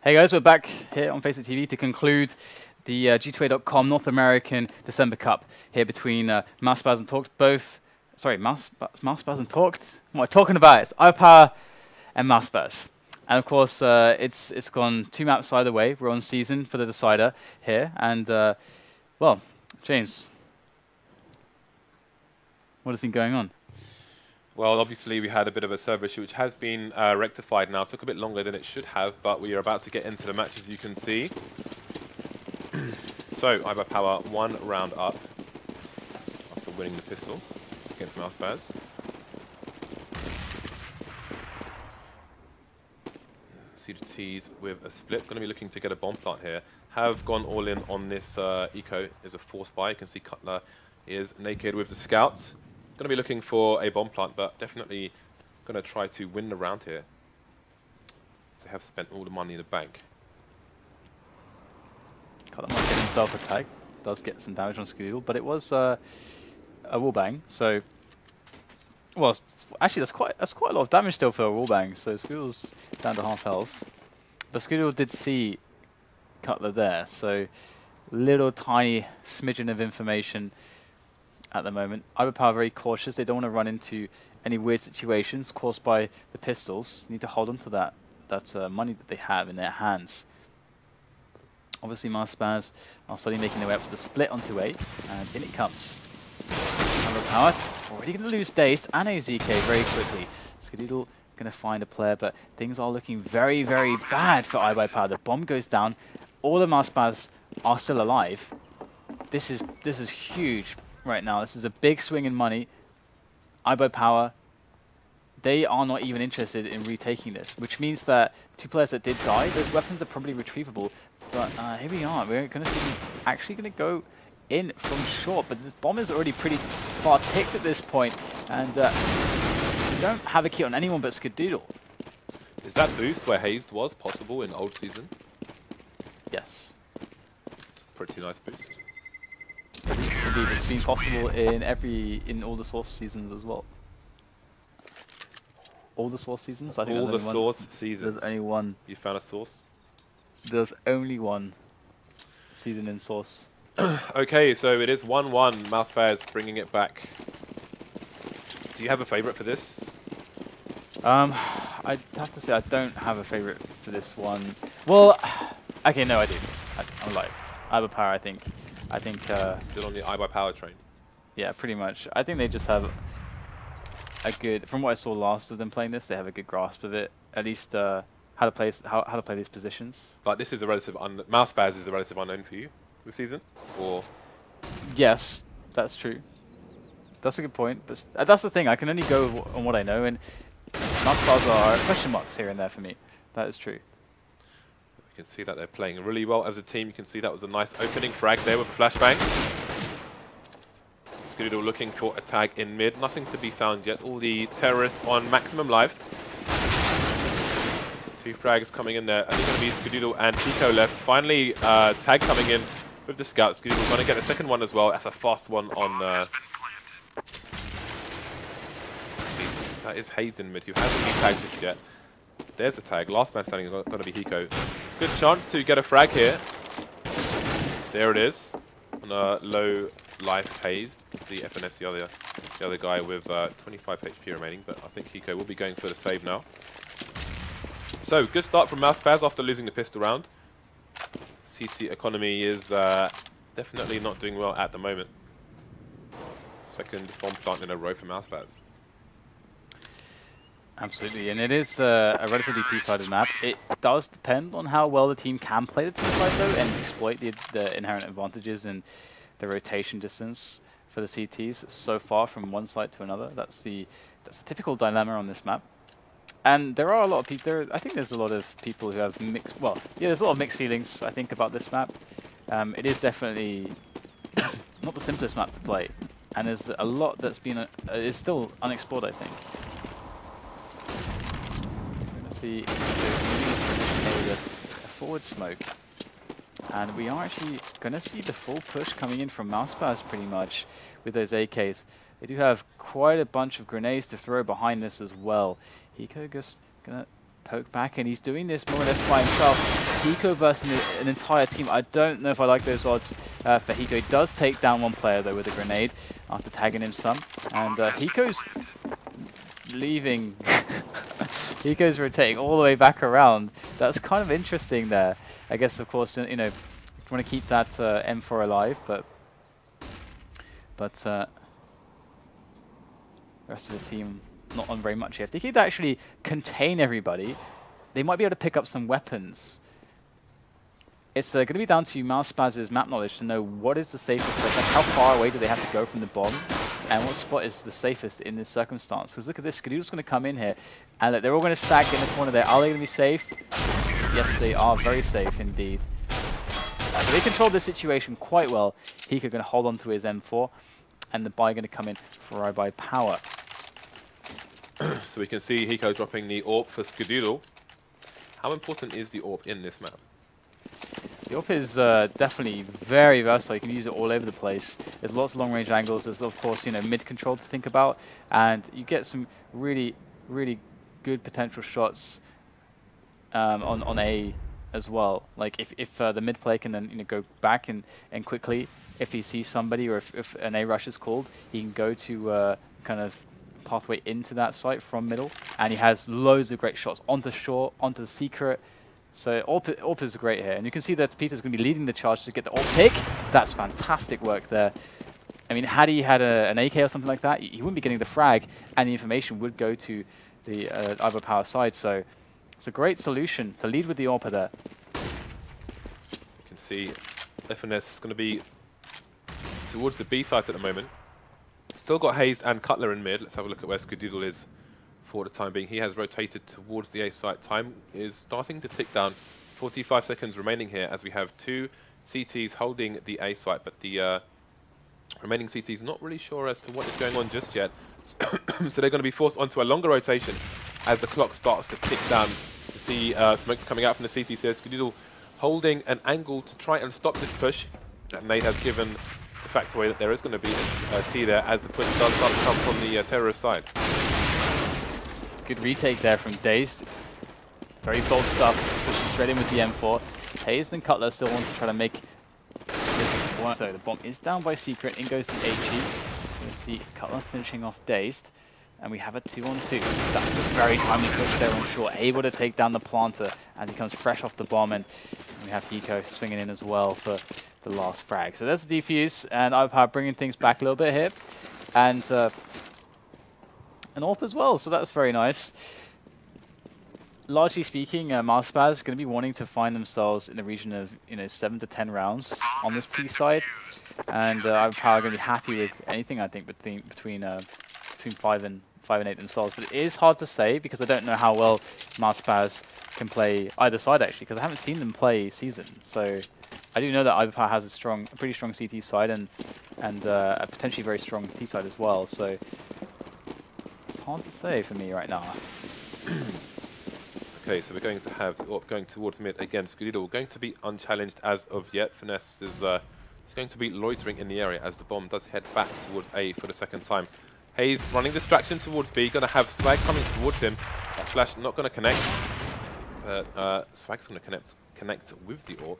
Hey guys, we're back here on FACEIT TV to conclude the G2A.com North American December Cup here between MouseSpaz and Talked. MouseSpaz and Talked? What am I talking about? It's iBUYPOWER and MouseSpaz. And of course, it's gone 2 maps either way. We're on season for the decider here. And, well, James, what has been going on? Well, obviously we had a bit of a server issue which has been rectified now. It took a bit longer than it should have, but we are about to get into the match, as you can see. So, iBUYPOWER 1 round up after winning the pistol against MouseSpaz. See the T's with a split. Going to be looking to get a bomb plant here. Have gone all in on this Hiko. Is a force buy. You can see Cutler is naked with the scouts. Going to be looking for a bomb plant, but definitely going to try to win the round here. They have spent all the money in the bank. Cutler might get himself a tag. Does get some damage on Skadoodle, but it was a wallbang. So, well, actually that's quite a lot of damage still for a wallbang. So Skadoodle's down to half health, but Skadoodle did see Cutler there. So little tiny smidgen of information at the moment. iBUYPOWER very cautious. They don't want to run into any weird situations caused by the pistols. Need to hold on to that money that they have in their hands. Obviously, MouseSpaz are slowly making their way up to the split onto 8, and in it comes. iBUYPOWER already going to lose DaZeD and AZK very quickly. Skadoodle going to find a player, but things are looking very, very bad for iBUYPOWER. The bomb goes down. All the MouseSpaz are still alive. This is huge right now. This is a big swing in money. iBUYPOWER, they are not even interested in retaking this, which means that 2 players that did die, those weapons are probably retrievable. But here we are. We're going to see actually going to go in from short, but this bomb is already pretty far ticked at this point, and we don't have a key on anyone but Skadoodle. Is that boost where hazed was possible in old season? Yes. Pretty nice boost. Indeed, it's been possible in all the Source seasons as well. All the Source seasons? I think all the Source seasons. There's only one. You found a Source? There's only one season in Source. Okay, so it is 1-1. MouseSpaz bringing it back. Do you have a favorite for this? I'd have to say I don't have a favorite for this one. Well, okay, no, I do. I'm lying. iBUYPOWER, I think. Still on the iBUYPOWER train. Yeah, pretty much. I think they just have a good. From what I saw last of them playing this, they have a good grasp of it. At least how to play these positions. But this is a relative. MouseSpaz is a relative unknown for you this season, or? Yes, that's true. That's a good point. But that's the thing. I can only go on what I know, and MouseSpaz are question marks here and there for me. That is true. You can see that they're playing really well as a team. You can see that was a nice opening frag there with a flashbang. Skadoodle looking for a tag in mid. Nothing to be found yet. All the terrorists on maximum life. 2 frags coming in there. Only going to be Skadoodle and Hiko left. Finally, tag coming in with the scout. Skadoodle going to get a second one as well. That's a fast one on... that is hazed in mid, who hasn't been tagged just yet. There's a tag. Last man standing is going to be Hiko. Good chance to get a frag here. There it is. On a low life hazed. You can see FNS, the other guy with 25 HP remaining, but I think Hiko will be going for the save now. So, good start from MouseSpaz after losing the pistol round. CT economy is definitely not doing well at the moment. Second bomb plant in a row for MouseSpaz. Absolutely, and it is a relatively two-sided map. It does depend on how well the team can play the two-side though, and exploit the inherent advantages in the rotation distance for the CTs so far from one side to another. That's a typical dilemma on this map. And there are a lot of people. I think there's a lot of people who have mixed. Well, yeah, there's a lot of mixed feelings. I think about this map. It is definitely not the simplest map to play, and there's a lot that's been is still unexplored. I think. See a forward smoke, and we are actually going to see the full push coming in from MouseSpaz pretty much with those AKs. They do have quite a bunch of grenades to throw behind this as well. Hiko just going to poke back, and he's doing this more or less by himself. Hiko versus an entire team. I don't know if I like those odds for Hiko. He does take down one player, though, with a grenade after tagging him some. And Hiko's leaving. Hiko's rotating all the way back around. That's kind of interesting there. I guess, of course, you know, you want to keep that M4 alive, but the rest of his team not on very much here. If they could actually contain everybody, they might be able to pick up some weapons. It's going to be down to MouseSpaz's map knowledge to know what is the safest place, like how far away do they have to go from the bomb, and what spot is the safest in this circumstance. Because look at this, Skadoodle's going to come in here, and look, they're all going to stack in the corner there. Are they going to be safe? Yes, they are very safe indeed. So they controlled this situation quite well. Hiko going to hold on to his M4, and the buy going to come in for iBUYPOWER. So we can see Hiko dropping the AWP for Skadoodle. How important is the AWP in this map? The AWP is definitely very versatile. You can use it all over the place. There's lots of long-range angles. There's, of course, you know, mid-control to think about, and you get some really, really good potential shots on A as well. Like if the mid play can then, you know, go back and quickly, if he sees somebody or if an A rush is called, he can go to kind of pathway into that site from middle, and he has loads of great shots onto short, onto the secret. So AWP is great here, and you can see that Peter's going to be leading the charge to get the AWP pick. That's fantastic work there. I mean, had he had an AK or something like that, he wouldn't be getting the frag, and the information would go to the iBUYPOWER side. So it's a great solution to lead with the AWP there. You can see FNS is going to be towards the B site at the moment. Still got hazed and Cutler in mid. Let's have a look at where Skadoodle is for the time being. He has rotated towards the A site. Time is starting to tick down. 45 seconds remaining here as we have two CTs holding the A site, but the remaining CTs not really sure as to what is going on just yet. So they're going to be forced onto a longer rotation as the clock starts to tick down. You see smokes coming out from the CT. So Skadoodle holding an angle to try and stop this push. And Nate has given the fact away that there is going to be this T there as the push does start to come from the terrorist side. Good retake there from DaZeD. Very bold stuff, pushing straight in with the M4. hazed and Cutler still want to try to make this work. So the bomb is down by Secret, in goes the HE. Let's see Cutler finishing off DaZeD, and we have a 2-on-2. That's a very timely push there on short, able to take down the planter as he comes fresh off the bomb, and we have Hiko swinging in as well for the last frag. So there's the defuse, and iBUYPOWER bringing things back a little bit here, and an AWP as well, so that's very nice. Largely speaking, MouseSpaz is going to be wanting to find themselves in the region of 7 to 10 rounds on this T side, and iBUYPOWER are going to be happy with anything, I think, between 5 and 8 themselves. But it is hard to say because I don't know how well MouseSpaz can play either side actually, because I haven't seen them play season. So I do know that iBUYPOWER has a pretty strong CT side and a potentially very strong T side as well. So it's hard to say for me right now. Okay, so we're going to have the AWP going towards mid again. Skadoodle going to be unchallenged as of yet. FNS is going to be loitering in the area as the bomb does head back towards A for the second time. hazed running distraction towards B, going to have Swag coming towards him. That flash not going to connect. Swag's going to connect with the AWP.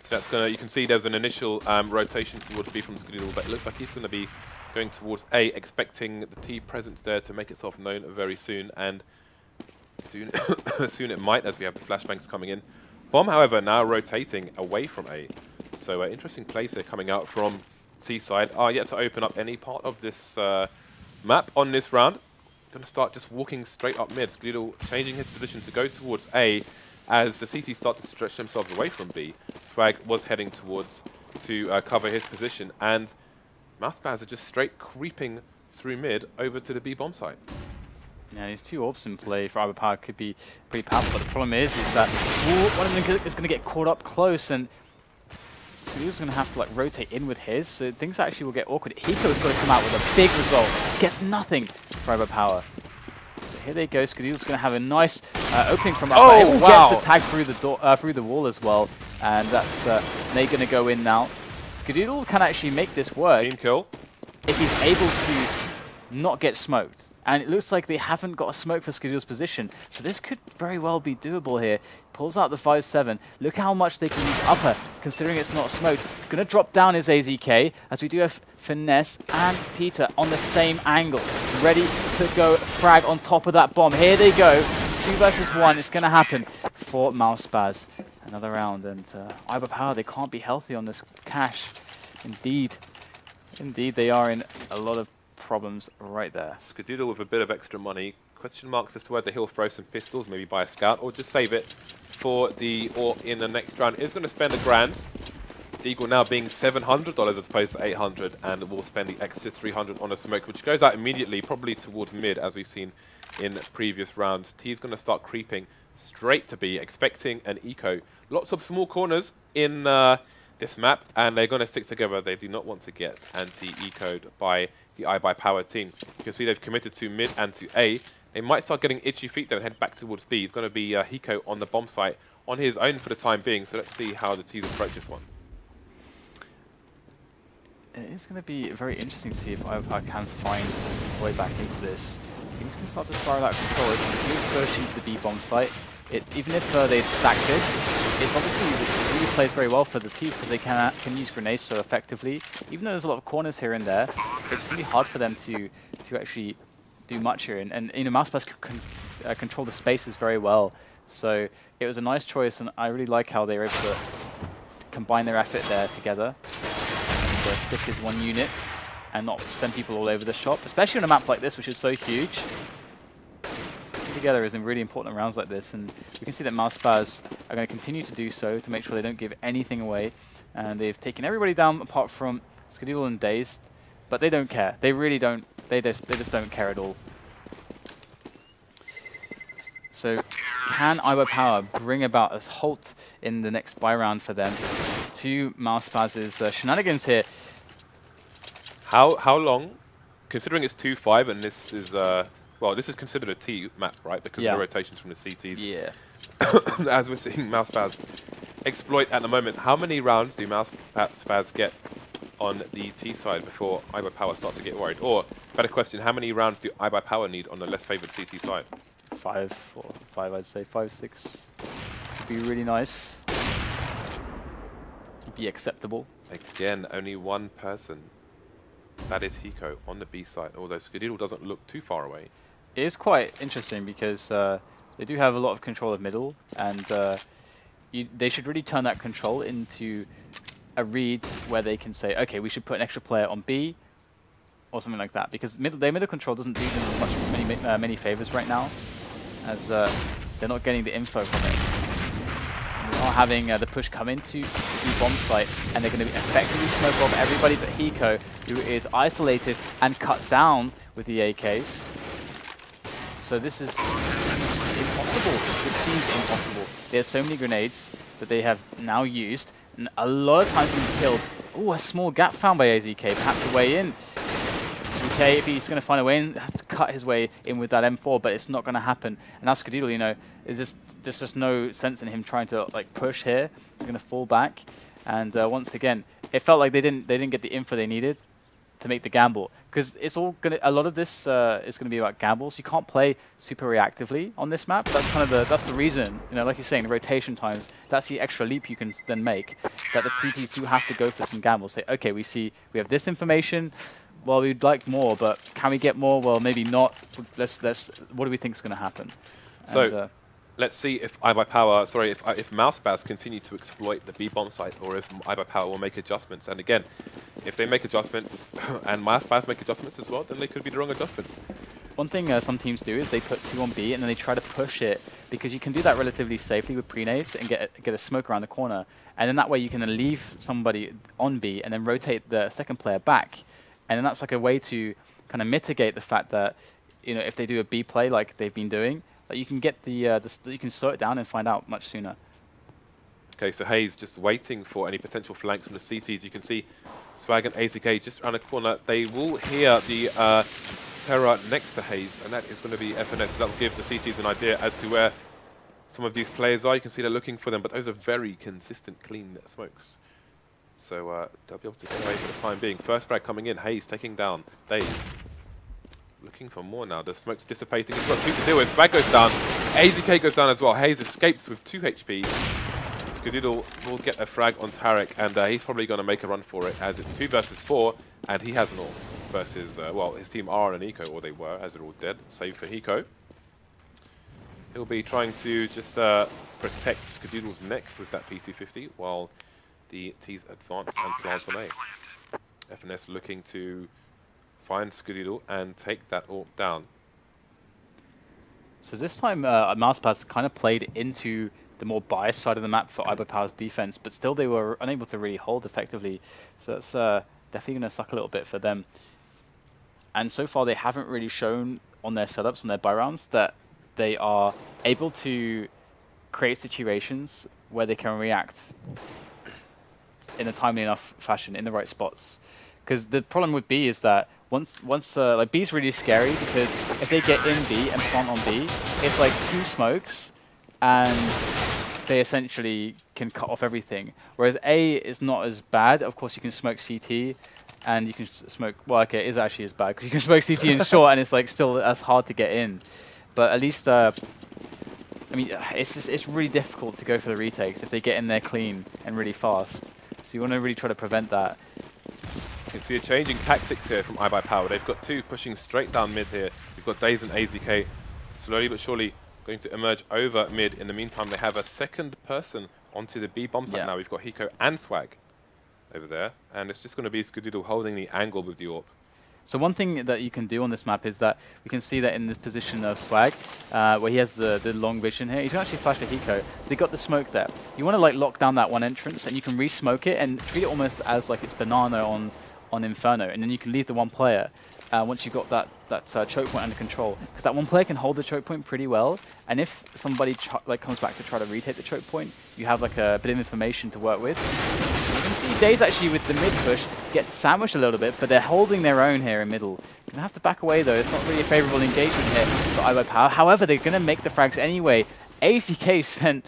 So that's going to, you can see there's an initial rotation towards B from Skadoodle, but it looks like he's going to be going towards A, expecting the T presence there to make itself known very soon, and soon it might, as we have the flashbangs coming in. Bomb, however, now rotating away from A. So interesting plays here coming out from C side. Are yet to open up any part of this map on this round. Going to start just walking straight up mid. Skadoodle changing his position to go towards A as the CT start to stretch themselves away from B. Swag was heading towards to cover his position, and MouseSpaz are just straight creeping through mid over to the B bomb site. Yeah, these two AWPs in play for iBUYPOWER could be pretty powerful, but the problem is that one of them is going to get caught up close, and so he's going to have to like rotate in with his, so things actually will get awkward. Hiko's got to come out with a big result. Gets nothing for iBUYPOWER. So here they go. Skadoodle's going to have a nice opening from up. Oh, wow. Gets a tag through the door, through the wall as well, and that's Nate going to go in now. Skadoodle can actually make this work. Team kill. If he's able to not get smoked And it looks like they haven't got a smoke for Skadoodle's position. So this could very well be doable here. Pulls out the 5-7. Look how much they can use upper, considering it's not smoked. Going to drop down his AZK, as we do have Finesse and Peter on the same angle. Ready to go frag on top of that bomb. Here they go. 2 versus 1. It's going to happen for MouseSpaz. Another round. And iBUYPOWER, they can't be healthy on this cash. Indeed. Indeed, they are in a lot of problems right there. Skadoodle with a bit of extra money. Question marks as to whether he'll throw some pistols, maybe buy a scout, or just save it for the or in the next round. Is going to spend $1,000. The Eagle now being $700 as opposed to $800, and will spend the extra $300 on a smoke, which goes out immediately, probably towards mid, as we've seen in previous rounds. T is going to start creeping straight to B, expecting an eco. Lots of small corners in this map, and they're going to stick together. They do not want to get anti-ecoed by the iBUYPOWER team. You can see they've committed to mid and to A. They might start getting itchy feet though and head back towards B. It's going to be Hiko on the bomb site on his own for the time being. So let's see how the T's approach this one. It is going to be very interesting to see if I can find a way back into this. He's going to start to spiral out of control. It's a good push into the B bomb site. Even if they stack this, it's obviously it really plays very well for the T's because they can use grenades so effectively. Even though there's a lot of corners here and there, it's going to be hard for them to actually do much here. And you know, MouseSpaz can control the spaces very well. So it was a nice choice, and I really like how they were able to combine their effort there together and stick as one unit and not send people all over the shop, especially on a map like this, which is so huge. Together is in really important rounds like this, and we can see that MouseSpaz are going to continue to do so to make sure they don't give anything away. And they've taken everybody down apart from Skadoodle and DaZeD, but they don't care. They really don't. They just don't care at all. So can iBUYPOWER bring about a halt in the next buy round for them to MouseSpaz's shenanigans here? How long, considering it's 2-5 and this is well, this is considered a T map, right? Because of the rotations from the CTs. Yeah. As we're seeing MouseSpaz exploit at the moment, how many rounds do MouseSpaz get on the T side before iBUYPOWER starts to get worried? Or, better question, how many rounds do iBUYPOWER need on the less favored CT side? 5 or 5, I'd say 5, 6 would be really nice. Would be acceptable. Again, only one person. That is Hiko on the B side, although Skadoodle doesn't look too far away. It is quite interesting because they do have a lot of control of middle, and they should really turn that control into a read where they can say, okay, we should put an extra player on B or something like that, because their middle control doesn't do them many favors right now, as they're not getting the info from it. And they're not having the push come into the bomb site, and they're going to be effectively smoke off everybody but Hiko, who is isolated and cut down with the AKs. So this is impossible. This seems impossible. There's so many grenades that they have now used, and a lot of times been killed. Oh, a small gap found by AZK, perhaps a way in. Okay, if he's going to find a way in, have to cut his way in with that M4, but it's not going to happen. And now Skadoodle, you know, there's just no sense in him trying to like push here. He's going to fall back, and once again, it felt like they didn't get the info they needed to make the gamble, because it's all gonna. A lot of this is gonna be about gambles. You can't play super reactively on this map. That's kind of that's the reason. You know, like you're saying, the rotation times. That's the extra leap you can then make. That the CTs do have to go for some gambles. Say, okay, we have this information. Well, we'd like more, but can we get more? Well, maybe not. Let's. What do we think is going to happen? So let's see if iBUYPOWER, sorry, if MouseSpaz continue to exploit the B bomb site, or if iBUYPOWER will make adjustments. And again, if they make adjustments and MouseSpaz make adjustments as well, then they could be the wrong adjustments. One thing some teams do is they put 2 on B and then they try to push it, because you can do that relatively safely with pre-nades and get a smoke around the corner. And then that way you can then leave somebody on B and then rotate the second player back. And then that's like a way to kind of mitigate the fact that, you know, if they do a B play like they've been doing, that you can get you can slow it down and find out much sooner. Okay, so hazed just waiting for any potential flanks from the CTs. You can see Swag and AZK just around the corner. They will hear the terror next to hazed, and that is going to be FNS. So that will give the CTs an idea as to where some of these players are. You can see they're looking for them, but those are very consistent, clean smokes. So they'll be able to get away for the time being. First frag coming in, hazed taking down DaZeD. looking for more now. The smoke's dissipating. He's got 2 to deal with. Swag goes down. AZK goes down as well. Hazed escapes with 2 HP. Skadoodle will get a frag on Tarik, and he's probably going to make a run for it, as it's 2 versus 4, and he has an ult versus, well, his team are an Hiko, or they were, as they're all dead, save for Hiko. He'll be trying to just protect Skadoodle's neck with that P250, while the T's advance and plant on A. FNS looking to find Skadoodle and take that ult down. So this time, MouseSpaz kind of played into the more biased side of the map for iBUYPOWER's defense, but still they were unable to really hold effectively. So that's definitely going to suck a little bit for them. And so far they haven't really shown on their setups, on their buy rounds, that they are able to create situations where they can react in a timely enough fashion in the right spots. Because the problem with B is that once like B's really scary, because if they get in B and plant on B, it's like 2 smokes and they essentially can cut off everything. Whereas A is not as bad. Of course, you can smoke CT, and you can smoke. Well, okay, it is actually as bad because you can smoke CT in short, and it's like still as hard to get in. But at least, I mean, it's really difficult to go for the retakes if they get in there clean and really fast. So you want to really try to prevent that. You can see a changing tactics here from iBUYPOWER. They've got 2 pushing straight down mid here. We've got DaZeD and AZK slowly but surely going to emerge over mid. In the meantime, they have a second person onto the B bomb site now. We've got Hiko and Swag over there, and it's just going to be Skadoodle holding the angle with the AWP. So one thing that you can do on this map is that we can see that in the position of Swag, where he has the long vision here, he's going to actually flash for Hiko. So they got the smoke there. You want to like lock down that one entrance, and you can re-smoke it and treat it almost as like it's banana on Inferno, and then you can leave the one player. Once you've got that choke point under control, because that one player can hold the choke point pretty well, and if somebody comes back to try to retake the choke point, you have like a bit of information to work with. You can see DaZeD actually with the mid push get sandwiched a little bit, but they're holding their own here in middle. Gonna have to back away though. It's not really a favourable engagement here for iBUYPOWER. However, they're gonna make the frags anyway. AZK sent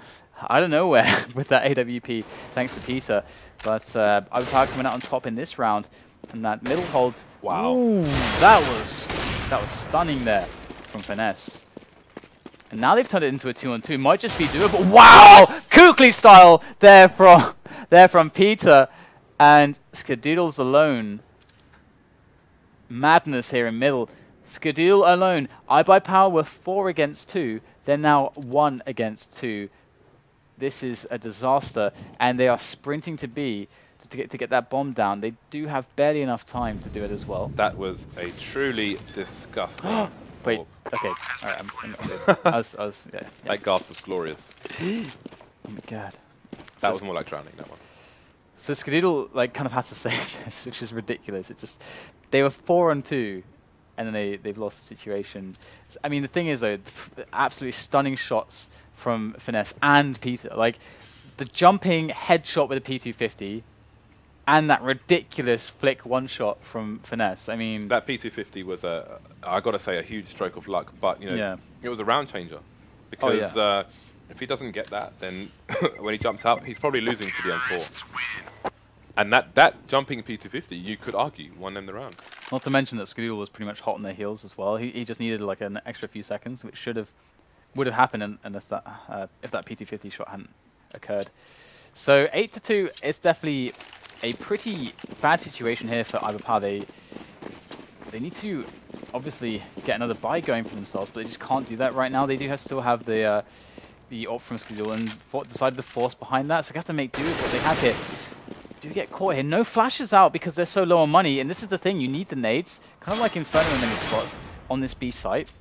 I don't know where with that AWP, thanks to Peter, but iBUYPOWER coming out on top in this round. And that middle hold, wow, ooh, that was stunning there from FNS. And now they've turned it into a 2-on-2. Might just be doable. Wow, Kukli style there from Peter, and Skadoodle's alone. Madness here in middle. Skadoodle alone. iBUYPOWER were 4 against 2. They're now 1 against 2. This is a disaster, and they are sprinting to B. To get that bomb down. They do have barely enough time to do it as well. That was a truly disgusting. Wait, okay, alright, I'm not good. Yeah. That gasp was glorious. Oh my god. That was more like drowning, that one. So Skadoodle like kind of has to save this, which is ridiculous. It just, they were 4-on-2, and then they've lost the situation. I mean, the thing is though, absolutely stunning shots from FNS and Peter. Like the jumping headshot with a P250. And that ridiculous flick one-shot from FNS. I mean, that P250 was I got to say, a huge stroke of luck. But you know, it was a round changer because if he doesn't get that, then when he jumps out, he's probably losing to the M4. And that jumping P250, you could argue, won them the round. Not to mention that Skadoodle was pretty much hot on their heels as well. He just needed like an extra few seconds, which would have happened unless that if that P250 shot hadn't occurred. So 8-2, it's definitely a pretty bad situation here for iBUYPOWER. They need to obviously get another buy going for themselves, but they just can't do that right now. They do still have the AWP from Skadoodle and decided to force behind that, so they have to make do with what they have here. Do get caught here. No flashes out because they're so low on money, and this is the thing, you need the nades, kind of like Inferno in many spots on this B site.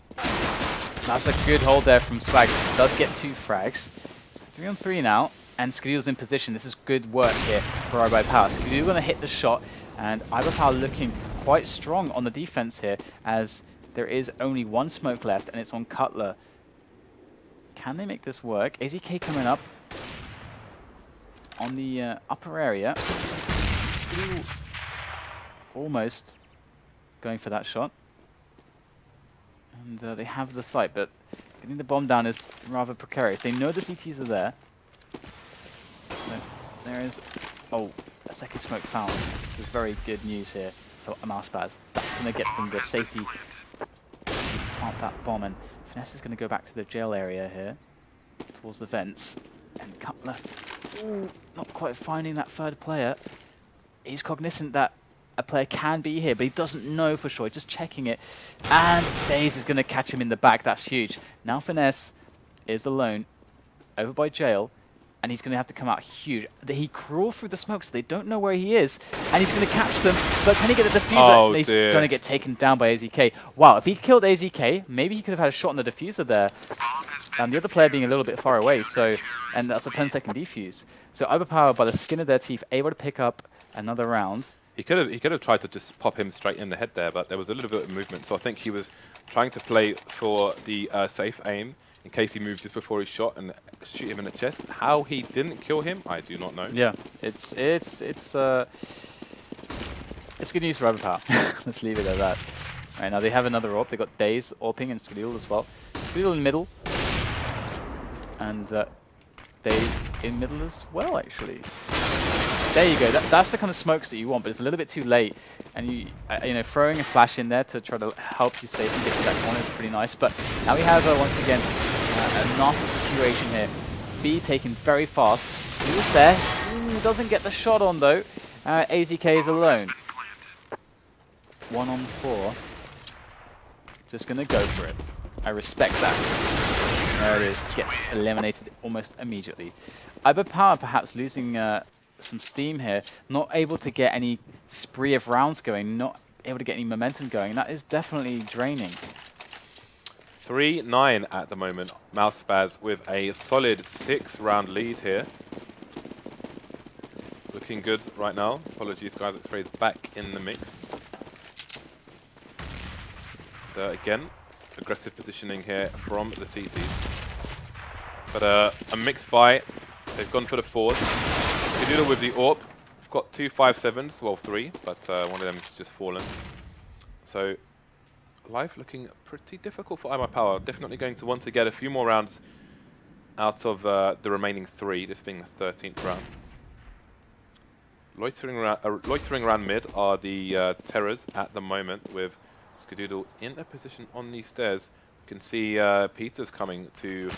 That's a good hold there from Swag. Does get 2 frags. So 3-on-3 now. And Skadoodle's in position. This is good work here for iBUYPOWER. Skadoodle going to hit the shot, and iBUYPOWER looking quite strong on the defense here, as there is only 1 smoke left, and it's on Cutler. Can they make this work? AZK coming up on the upper area. Skadoodle almost going for that shot. And they have the site, but getting the bomb down is rather precarious. They know the CTs are there. There is, a second smoke found. This is very good news here for MouseSpaz. That's going to get them the safety plant that bomb, and FNS is going to go back to the jail area here, towards the vents, and Cutler, ooh, not quite finding that third player. He's cognizant that a player can be here, but he doesn't know for sure, just checking it, and DaZeD is going to catch him in the back. That's huge. Now FNS is alone, over by jail, and he's going to have to come out huge. He crawled through the smoke, so they don't know where he is, and he's going to catch them, but can he get the diffuser? Oh, he's dear. going to get taken down by AZK. Wow, if he killed AZK, maybe he could have had a shot on the diffuser there, and the other player being a little bit far away, so, and that's a 10-second defuse. So iBUYPOWER, by the skin of their teeth, able to pick up another round. He could have tried to just pop him straight in the head there, but there was a little bit of movement, so I think he was trying to play for the safe aim, in case he moved just before he shot and shoot him in the chest. How he didn't kill him, I do not know. Yeah, it's good news for iBUYPOWER. Let's leave it at that. Right, now they have another AWP. They got DaZeD, AWPing, and Skadoodle as well. Skadoodle in middle, and DaZeD in middle as well, actually. There you go. That's the kind of smokes that you want, but it's a little bit too late. And you know, throwing a flash in there to try to help you safe and get to that corner is pretty nice. But now we have once again a nasty situation here. B taken very fast. Skadoodle's there. Doesn't get the shot on though. AZK is alone. 1 on 4. Just gonna go for it. I respect that. There it is. Gets eliminated almost immediately. iBUYPOWER perhaps losing some steam here, not able to get any spree of rounds going, not able to get any momentum going. That is definitely draining. 3-9 at the moment. MouseSpaz with a solid 6-round lead here. Looking good right now. Apologies guys, X-Ray's back in the mix. Again, aggressive positioning here from the CTs. But a mixed buy. They've gone for the 4s. Skadoodle with the AWP. We've got 2 5.7s, well 3, but one of them's just fallen. So life looking pretty difficult for iBUYPOWER. Definitely going to want to get a few more rounds out of the remaining 3, this being the 13th round. Loitering around mid are the Terrors at the moment, with Skadoodle in a position on these stairs. You can see Peter's coming to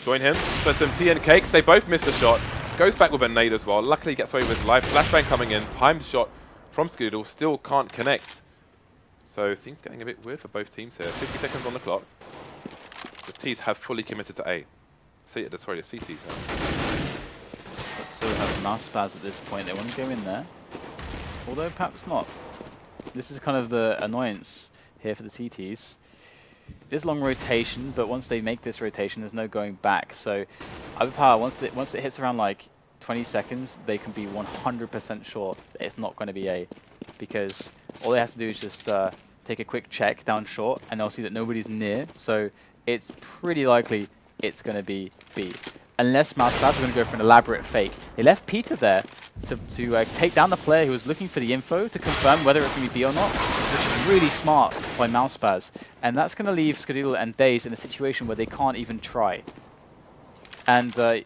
join him for some tea and cakes. They both missed a shot. Goes back with a nade as well. Luckily gets away with his life. Flashbang coming in. Timed shot from Skadoodle. Still can't connect. So things getting a bit weird for both teams here. 50 seconds on the clock. The T's have fully committed to A. Sorry, the CTs have. But still have MouseSpaz at this point. They want to go in there. Although perhaps not. This is kind of the annoyance here for the CTs. It is long rotation, but once they make this rotation, there's no going back. So iBUYPOWER, once it hits around like 20 seconds, they can be 100% sure that it's not going to be A, because all they have to do is just take a quick check down short, and they'll see that nobody's near. So it's pretty likely it's going to be B, unless MouseSpaz are going to go for an elaborate fake. They left Peter there to take down the player who was looking for the info to confirm whether it's going to be B or not, which is really smart by MouseSpaz. And that's going to leave Skadoodle and DaZeD in a situation where they can't even try. And that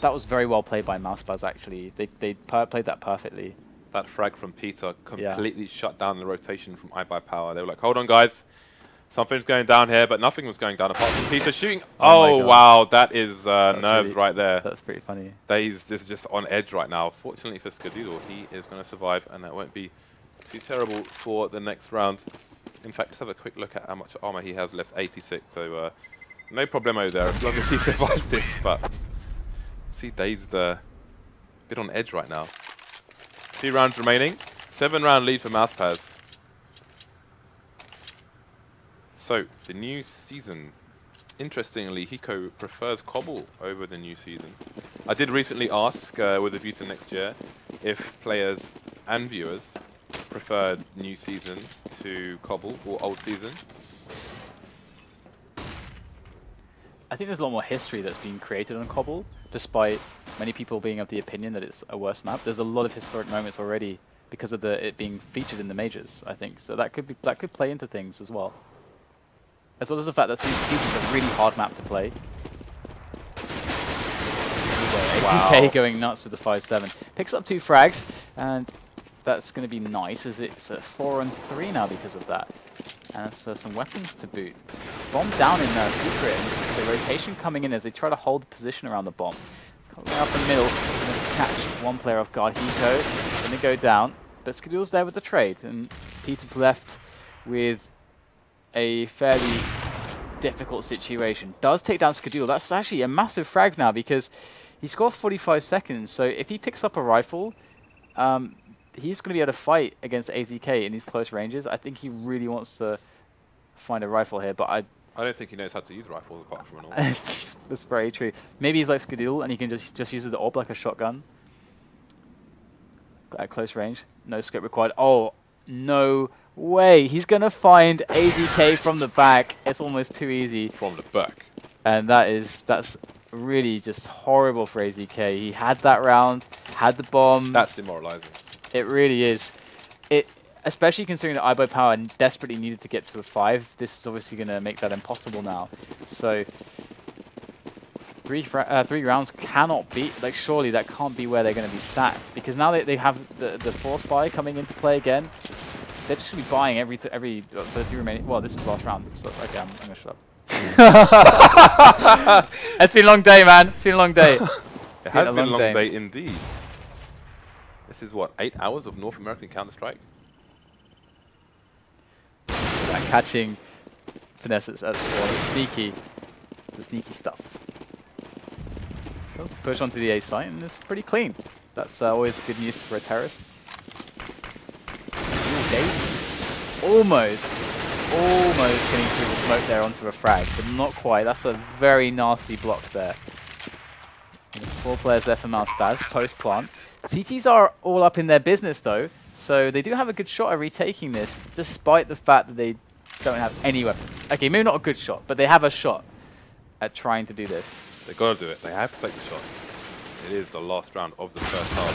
was very well played by MouseSpaz, actually. They played that perfectly. That frag from Peter completely shut down the rotation from iBUYPOWER. They were like, hold on guys, something's going down here, but nothing was going down apart from Peter shooting. Oh wow, that is nerves right there. That's pretty funny. DaZeD is just on edge right now. Fortunately for Skadoodle, he is going to survive, and that won't be too terrible for the next round. In fact, let's have a quick look at how much armor he has left, 86, so no problemo there as long as he survives this, but see DaZeD a bit on edge right now. 2 rounds remaining, 7-round lead for MouseSpaz. So, the new season. Interestingly, Hiko prefers Cobble over the new season. I did recently ask, with a view to next year, if players and viewers preferred new season to Cobble or old season. I think there's a lot more history that's been created on Cobble, despite many people being of the opinion that it's a worse map. There's a lot of historic moments already because of it being featured in the majors, I think. So that could play into things as well. As well as the fact that season's a really hard map to play. Wow. AZK going nuts with the 5-7. Picks up 2 frags, and that's going to be nice, as it's at 4 and 3 now because of that. And some weapons to boot. Bomb down in secret, and the rotation coming in as they try to hold the position around the bomb. Coming up the middle, going to catch one player off guard. Hiko going to go down, but Skadoodle's there with the trade, and Peter's left with a fairly difficult situation. Does take down Skadoodle. That's actually a massive frag now because he scored 45 seconds. So if he picks up a rifle, he's going to be able to fight against AZK in these close ranges. I think he really wants to find a rifle here, but I don't think he knows how to use rifles apart from an AWP. That's very true. Maybe he's like Skadoodle and he can just use the AWP like a shotgun. At close range. No scope required. Oh, no way. He's going to find AZK from the back. It's almost too easy. From the back. And that's really just horrible for AZK. He had that round, had the bomb. That's demoralizing. It really is. Especially considering that iBUYPOWER desperately needed to get to a 5. This is obviously going to make that impossible now. So, three rounds cannot be, like, surely that can't be where they're going to be sat. Because now they have the force buy coming into play again. They're just going to be buying every the 2 remaining. Well, this is the last round. So, okay, I'm going to shut up. It's been a long day, man. It's been a long day. It has been a long day indeed. This is what, 8 hours of North American Counter-Strike? Catching finesses as well. The sneaky stuff. Does push onto the A site and it's pretty clean. That's always good news for a terrorist. Almost getting through the smoke there onto a frag, but not quite. That's a very nasty block there. And 4 players there for MouseSpaz, post-plant. CTs are all up in their business though, so they do have a good shot at retaking this, despite the fact that they don't have any weapons. Okay, maybe not a good shot, but they have a shot at trying to do this. They've got to do it. They have to take the shot. It is the last round of the first half.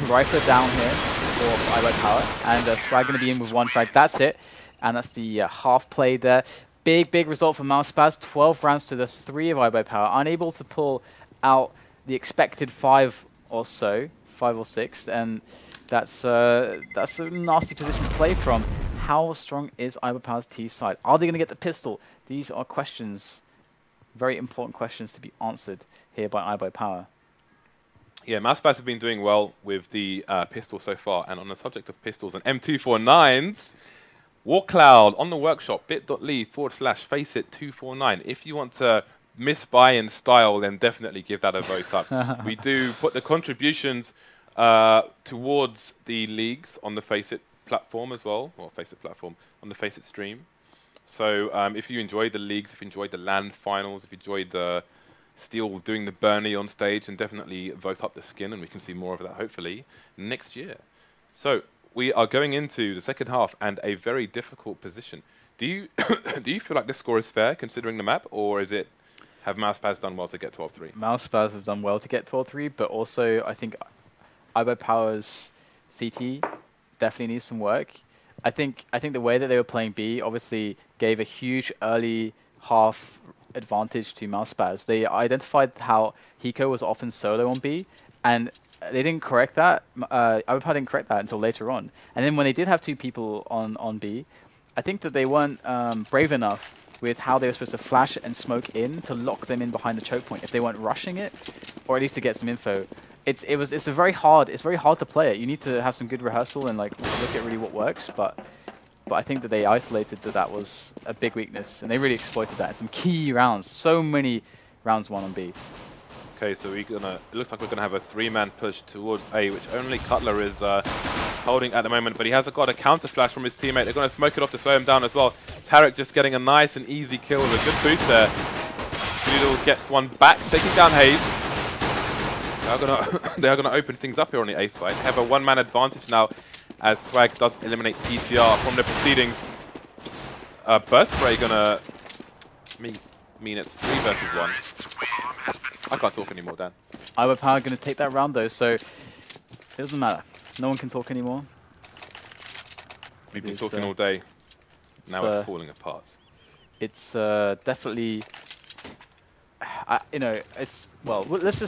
Rifler down here for iBUYPOWER, and Swag going to be in with 1 frag. That's it, and that's the half play there. Big result for MouseSpaz. 12 rounds to the 3 of iBUYPOWER. Unable to pull out the expected 5 or so, 5 or 6, and that's a nasty position to play from. How strong is iBUYPOWER's T side? Are they going to get the pistol? These are questions, very important questions to be answered here by iBUYPOWER. Yeah, MouseSpaz have been doing well with the pistol so far, and on the subject of pistols and M249s, Warcloud on the workshop, bit.ly/FACEIT249. If you want to misbuy in style, then definitely give that a vote up. We do put the contributions towards the leagues on the FACEIT platform as well, or FACEIT platform, on the FACEIT stream. So if you enjoyed the leagues, if you enjoyed the LAN finals, if you enjoyed the Steel doing the Gurney on stage, and definitely vote up the skin, and we can see more of that hopefully next year. So we are going into the second half and a very difficult position. Do you do you feel like this score is fair considering the map, or is it, have MouseSpaz done well to get 12-3? MouseSpaz have done well to get 12-3, but also I think iBUYPOWER's CT definitely needs some work. I think the way that they were playing B obviously gave a huge early half advantage to MouseSpaz. They identified how Hiko was often solo on B, and they didn't correct that. iBUYPOWER didn't correct that until later on. And then when they did have 2 people on B, I think that they weren't brave enough with how they were supposed to flash and smoke in to lock them in behind the choke point if they weren't rushing it, or at least to get some info. It's very hard to play it. You need to have some good rehearsal and like look at really what works, but I think that they isolated that was a big weakness, and they really exploited that in some key rounds. So many rounds won on B. Okay, so it looks like we're gonna have a 3-man push towards A, which only Cutler is holding at the moment, but he has got a counter flash from his teammate. They're gonna smoke it off to slow him down as well. Tarik just getting a nice and easy kill with a good boost there. Skadoodle gets one back, taking down hazed. They are gonna open things up here on the A side. Have a 1-man advantage now, as Swag does eliminate TTR from the proceedings. Burst Spray gonna mean it's 3 versus 1. I can't talk anymore, Dan. iBUYPOWER gonna take that round though, so it doesn't matter. No one can talk anymore. We've been talking all day. Now we're falling apart. It's definitely, you know, it's well. Let's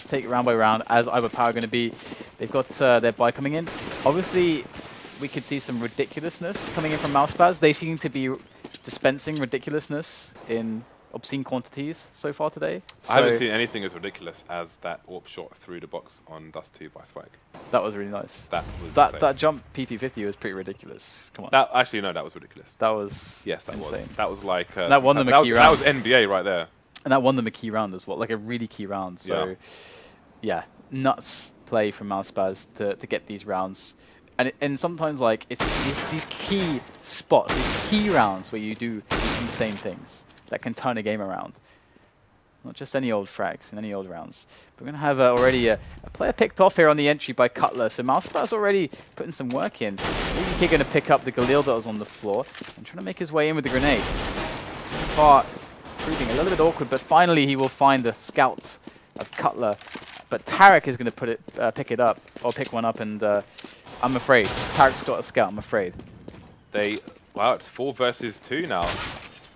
take it round by round. As iBUYPOWER going to be, they've got their buy coming in. Obviously, we could see some ridiculousness coming in from MouseSpaz. They seem to be dispensing ridiculousness in obscene quantities so far today. I haven't seen anything as ridiculous as that AWP shot through the box on Dust 2 by Swag. That was really nice. That was that jump PT50 was pretty ridiculous. Come on. That actually no, that was ridiculous. That was that insane. was. That was like that won them a key round. That was NBA right there. And that won them a key round as well, like a really key round. So yeah, nuts play from MouseSpaz to get these rounds. And sometimes like it's these key spots, these key rounds where you do these insane things that can turn a game around. Not just any old frags and any old rounds. We're going to have already a player picked off here on the entry by Cutler. So MouseSpaz already putting some work in. He's going to pick up the Galil that was on the floor and trying to make his way in with the grenade. So far, it's proving a little bit awkward, but finally he will find the scout of Cutler. But Tarik is going to pick it up, or pick one up, and I'm afraid. Tarik's got a scout, I'm afraid. Wow, it's 4 versus 2 now.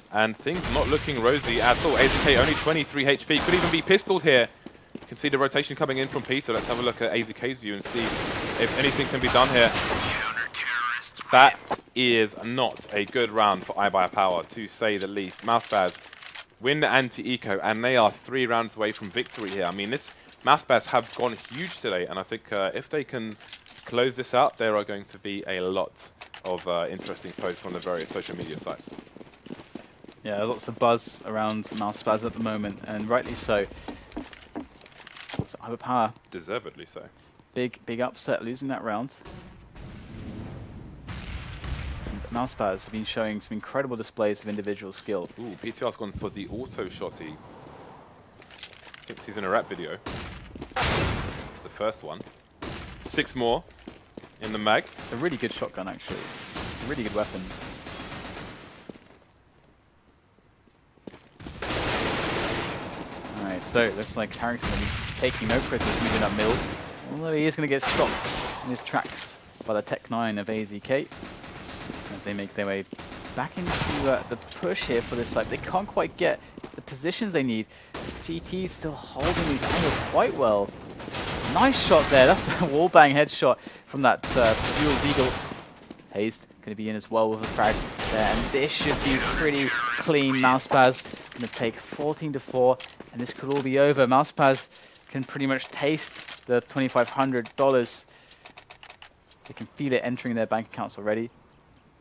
And things not looking rosy at all. AZK only 23 HP. Could even be pistoled here. You can see the rotation coming in from Peter. Let's have a look at AZK's view and see if anything can be done here. That is not a good round for iBUYPOWER, to say the least. MouseSpaz win the anti-eco, and they are 3 rounds away from victory here. I mean, this MouseSpaz have gone huge today, and I think if they can close this out, there are going to be a lot of interesting posts on the various social media sites. Yeah, lots of buzz around MouseSpaz at the moment, and rightly so. So iBUYPOWER, deservedly so. Big upset losing that round. And MouseSpaz have been showing some incredible displays of individual skill. Ooh, PTR's gone for the auto shotty. Thinks he's in a rap video. It's the first one. 6 more in the mag. It's a really good shotgun, actually. A really good weapon. Alright, so looks like Tarik's going to be taking no prisoners moving up middle. Although he is going to get stopped in his tracks by the Tech 9 of AZK as they make their way back into the push here for this side. They can't quite get the positions they need. CT's still holding these angles quite well. Nice shot there. That's a wallbang headshot from that Skadoodle Deagle. hazed going to be in as well with a frag there, and this should be pretty clean. MouseSpaz going to take 14-4, and this could all be over. MouseSpaz can pretty much taste the $2,500. They can feel it entering their bank accounts already.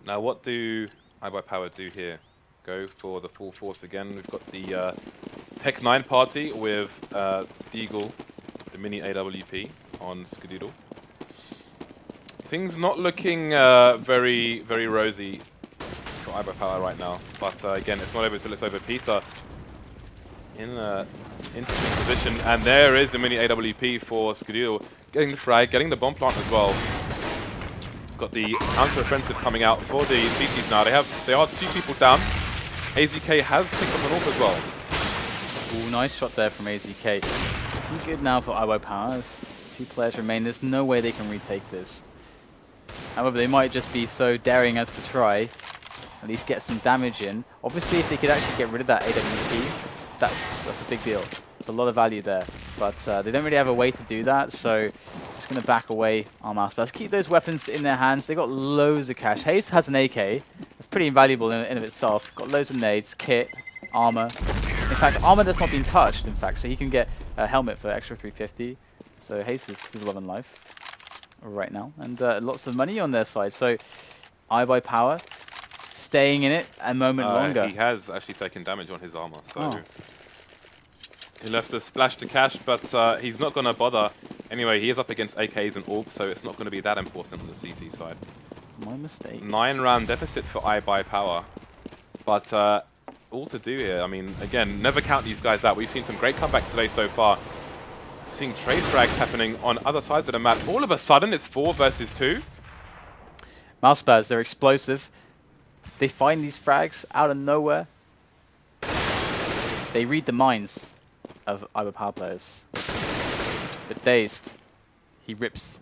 Now, what do iBUYPOWER do here? Go for the full force again. We've got the Tech 9 party with Deagle, the mini AWP on Skadoodle. Things not looking very rosy for iBUYPOWER right now. But again, it's not over until it's over. Peter in an interesting position. And there is the mini AWP for Skadoodle. Getting the frag, getting the bomb plant as well. Got the counter-offensive coming out for the CTs now. They are 2 people down. AZK has picked up an AWP as well. Ooh, nice shot there from AZK. Looking good now for iBUYPOWER. 2 players remain. There's no way they can retake this. However, they might just be so daring as to try, at least get some damage in. Obviously, if they could actually get rid of that AWP, that's a big deal. There's a lot of value there, but they don't really have a way to do that, so just going to back away on MouseSpaz. Keep those weapons in their hands. They've got loads of cash. hazed has an AK. That's pretty invaluable in of itself. Got loads of nades, kit, armor. In fact, armor that's not been touched, in fact, so he can get a helmet for extra 350. So hazed is loving life right now, and lots of money on their side. So iBUYPOWER staying in it a moment longer. He has actually taken damage on his armor, so he left to splash the cash, but he's not going to bother. Anyway, he is up against AKs and AWP, so it's not going to be that important on the CT side. My mistake. 9-round deficit for iBUYPOWER, but all to do here. I mean, again, never count these guys out. We've seen some great comebacks today so far. Seeing trade frags happening on other sides of the map. All of a sudden, it's 4 versus 2. MouseSpaz, they're explosive. They find these frags out of nowhere. They read the minds of iBUYPOWER players. But DaZeD, he rips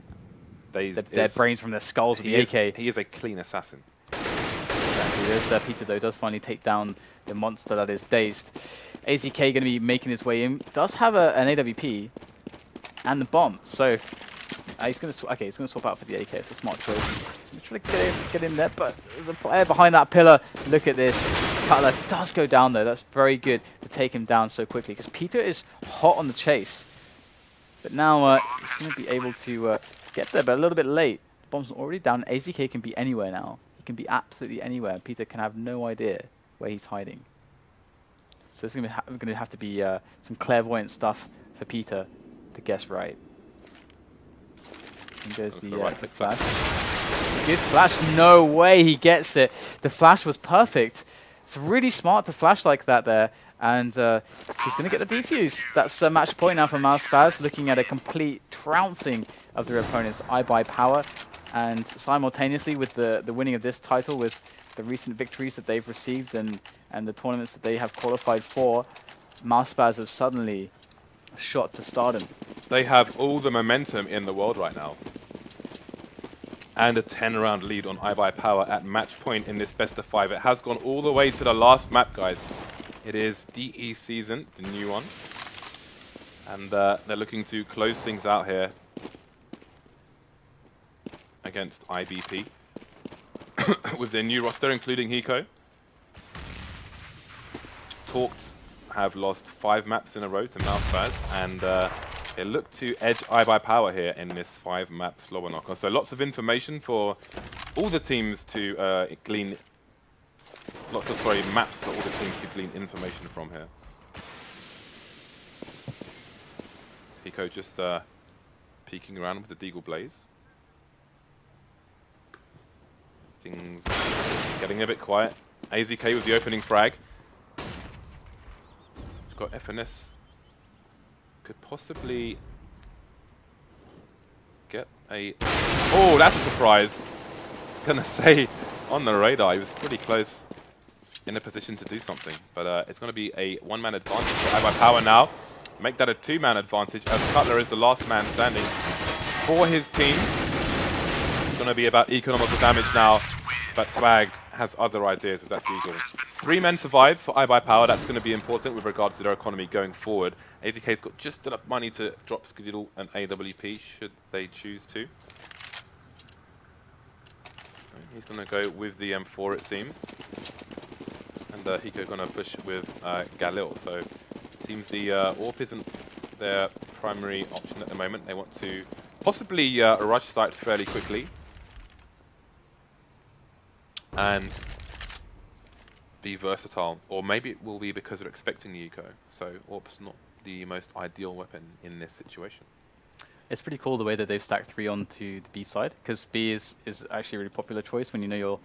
their brains from their skulls with the AK. He is a clean assassin. Exactly. There's Peter, though, does finally take down the monster that is DaZeD. AZK going to be making his way in. Does have an AWP and the bomb, so He's going to he's going to swap out for the AK. It's a smart choice. He's trying to get in there, but there's a player behind that pillar. Look at this. Cutler does go down though. That's very good to take him down so quickly because Peter is hot on the chase. But now he's going to be able to get there, but a little bit late. The bomb's already down. AZK can be anywhere now. He can be absolutely anywhere. Peter can have no idea where he's hiding. So it's going to have to be some clairvoyant stuff for Peter to guess right. And there's the flash. Good flash. No way he gets it. The flash was perfect. It's really smart to flash like that there. And he's going to get the defuse. That's a match point now for MouseSpaz, looking at a complete trouncing of their opponent's iBUYPOWER. And simultaneously with the winning of this title, with the recent victories that they've received and the tournaments that they have qualified for, MouseSpaz have suddenly shot to stardom. They have all the momentum in the world right now. And a 10-round lead on iBUYPOWER at match point in this best of 5. It has gone all the way to the last map, guys. It is DE season, the new one. And they're looking to close things out here against IBP with their new roster, including Hiko. Talked have lost 5 maps in a row to MouseSpaz, and they look to edge iBUYPOWER here in this 5-map slower knocker. So lots of information for all the teams to glean. Lots of maps for all the teams to glean information from here. So Hiko just peeking around with the Deagle Blaze. Things getting a bit quiet. AZK with the opening frag. We've got FNS. Could possibly get a... Oh, that's a surprise. I was going to say, on the radar, he was pretty close in a position to do something. But it's going to be a 1-man advantage for iBUYPOWER now. Make that a 2-man advantage as Cutler is the last man standing for his team. It's going to be about economical damage now, but Swag has other ideas with that Deagle. 3 men survive for iBUYPOWER. That's going to be important with regards to their economy going forward. AZK's got just enough money to drop Skadoodle and AWP should they choose to. He's going to go with the M4, it seems. And Hiko going to push with Galil. So it seems the AWP isn't their primary option at the moment. They want to possibly rush sites fairly quickly and be versatile. Or maybe it will be because they're expecting the Hiko. So AWP's not the most ideal weapon in this situation. It's pretty cool the way that they've stacked 3 onto the B side, because B is actually a really popular choice when you know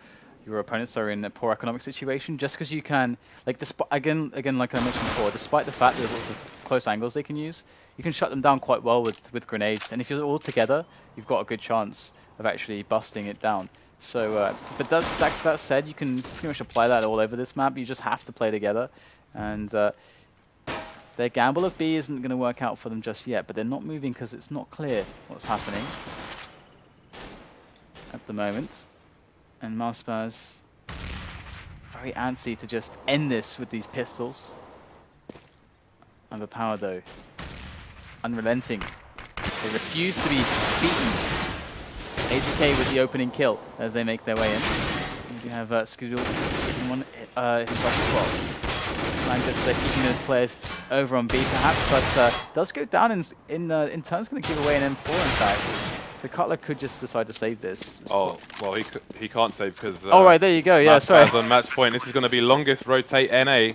your opponents are in a poor economic situation. Just because you can, like, again, like I mentioned before, despite the fact there's lots of close angles they can use, you can shut them down quite well with grenades. And if you're all together, you've got a good chance of actually busting it down. So, but that said, you can pretty much apply that all over this map. You just have to play together, and their gamble of B isn't going to work out for them just yet, but they're not moving because it's not clear what's happening at the moment. And MouseSpaz very antsy to just end this with these pistols. iBUYPOWER though, unrelenting. They refuse to be beaten. AZK with the opening kill as they make their way in. We do have Skadoodle taking one himself as well. And just keeping those players over on B perhaps, but does go down in turn. Is going to give away an M4 in fact. So Cutler could just decide to save this. Oh, well, he can't save because... oh, right, there you go, yeah, sorry. on match point. This is going to be longest rotate NA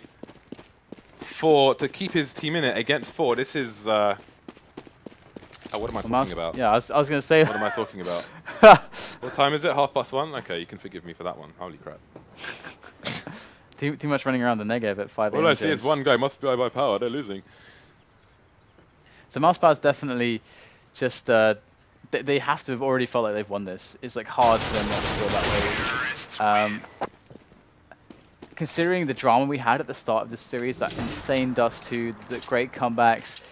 to keep his team in it against 4. This is... what am I talking about? Yeah, I was going to say... What am I talking about? What time is it? 1:30? Okay, you can forgive me for that one. Holy crap. Too much running around the negative at 5 All I see is one guy, must be iBUYPOWER, they're losing. So MouseSpaz definitely just, they have to have already felt like they've won this. It's like hard for them not to feel that way. Considering the drama we had at the start of this series, that insane Dust 2, the great comebacks,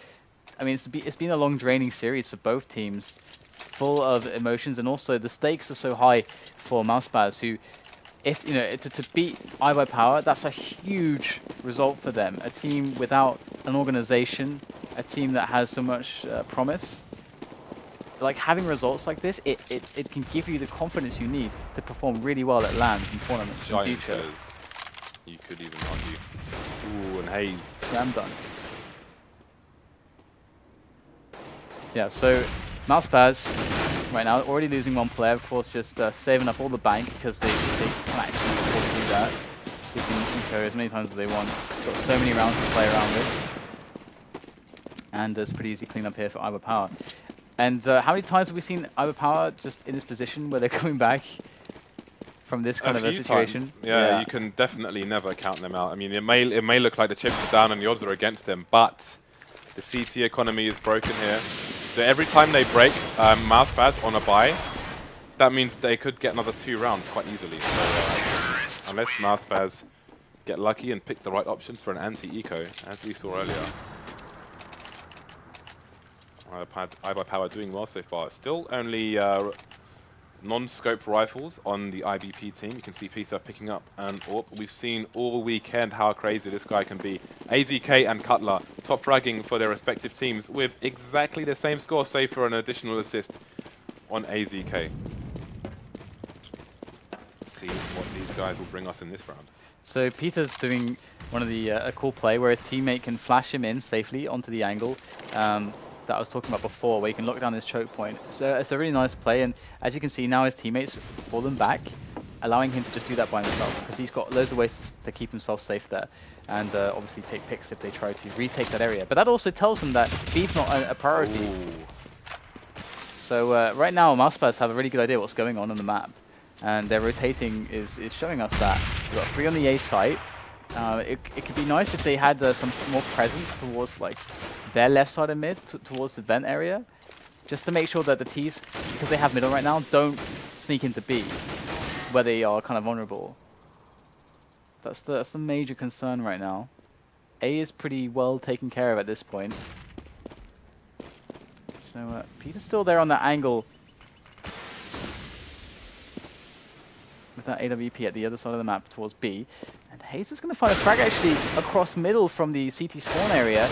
I mean, it's been a long draining series for both teams, full of emotions, and also the stakes are so high for MouseSpaz, who, if you know, to beat iBUYPOWER, that's a huge result for them. A team without an organization, a team that has so much promise. like having results like this, it can give you the confidence you need to perform really well at LANs and tournaments in the future. You could even argue. Ooh, and hazed. Slam dunk. Yeah, so MouseSpaz right now already losing one player, of course, just saving up all the bank because they can actually afford to do that. They can Hiko as many times as they want. Got so many rounds to play around with. And there's pretty easy cleanup here for iBUYPOWER. And how many times have we seen iBUYPOWER just in this position where they're coming back from this kind of a situation? Yeah, you can definitely never count them out. I mean, it may look like the chips are down and the odds are against them, but the CT economy is broken here. So every time they break MouseSpaz on a buy, that means they could get another 2 rounds quite easily. So unless MouseSpaz get lucky and pick the right options for an anti-eco, as we saw earlier. iBUYPOWER doing well so far. Still only non-scope rifles on the IBP team. You can see Peter picking up an AWP. We've seen all weekend how crazy this guy can be. AZK and Cutler top fragging for their respective teams with exactly the same score, save for an additional assist on AZK. Let's see what these guys will bring us in this round. So Peter's doing one of the a cool play where his teammate can flash him in safely onto the angle that I was talking about before, where you can lock down his choke point. So it's a really nice play, and as you can see now his teammates fallen back, allowing him to just do that by himself, because he's got loads of ways to keep himself safe there, and obviously take picks if they try to retake that area. But that also tells him that B's not a priority. Ooh. So right now MouseSpaz have a really good idea what's going on the map, and their rotating is showing us that. We've got 3 on the A site. It could be nice if they had some more presence towards like their left side of mid, towards the vent area, just to make sure that the T's, because they have middle right now, don't sneak into B, where they are kind of vulnerable. That's the major concern right now. A is pretty well taken care of at this point. So Peter's still there on that angle with that AWP at the other side of the map towards B. And hazed is going to find a frag actually across middle from the CT spawn area.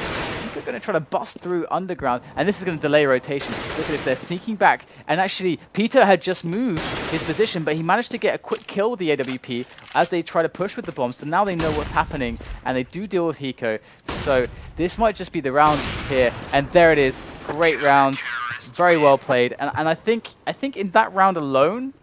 They're going to try to bust through underground, and this is going to delay rotation. Look at this, they're sneaking back, and actually Peter had just moved his position, but he managed to get a quick kill with the AWP as they try to push with the bomb, so now they know what's happening, and they do deal with Hiko. So this might just be the round here, and there it is. Great rounds, very well played, and I think in that round alone,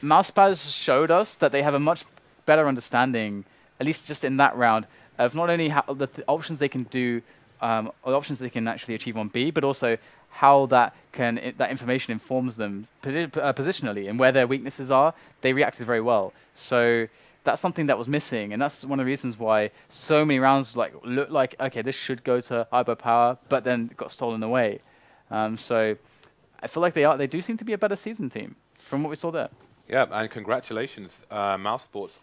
MouseSpaz showed us that they have a much better understanding, at least just in that round, of not only how the options they can do, or the options they can actually achieve on B, but also how that information informs them positionally and where their weaknesses are. They reacted very well. So that's something that was missing, and that's one of the reasons why so many rounds look like, okay, this should go to iBUYPOWER, but then got stolen away. So I feel like they do seem to be a better season team from what we saw there. Yeah, and congratulations, MouseSpaz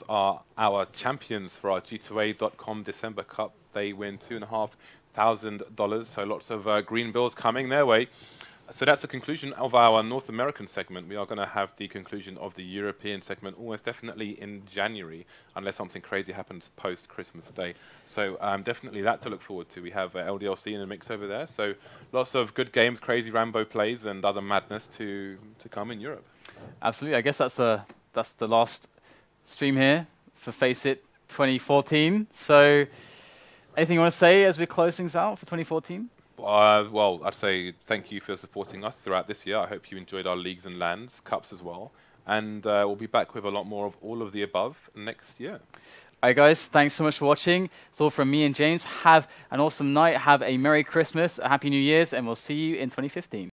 are our champions for our G2A.com December Cup. They win $2,500, so lots of green bills coming their way. So that's the conclusion of our North American segment. We are going to have the conclusion of the European segment almost definitely in January, unless something crazy happens post-Christmas Day. So definitely that to look forward to. We have LDLC in the mix over there, so lots of good games, crazy Rambo plays, and other madness to come in Europe. Absolutely. I guess that's the last stream here for FACEIT 2014. So anything you want to say as we close things out for 2014? Well, I'd say thank you for supporting us throughout this year. I hope you enjoyed our leagues and LANs, cups as well. And we'll be back with a lot more of all of the above next year. All right, guys, thanks so much for watching. It's all from me and James. Have an awesome night. Have a Merry Christmas, a Happy New Year's, and we'll see you in 2015.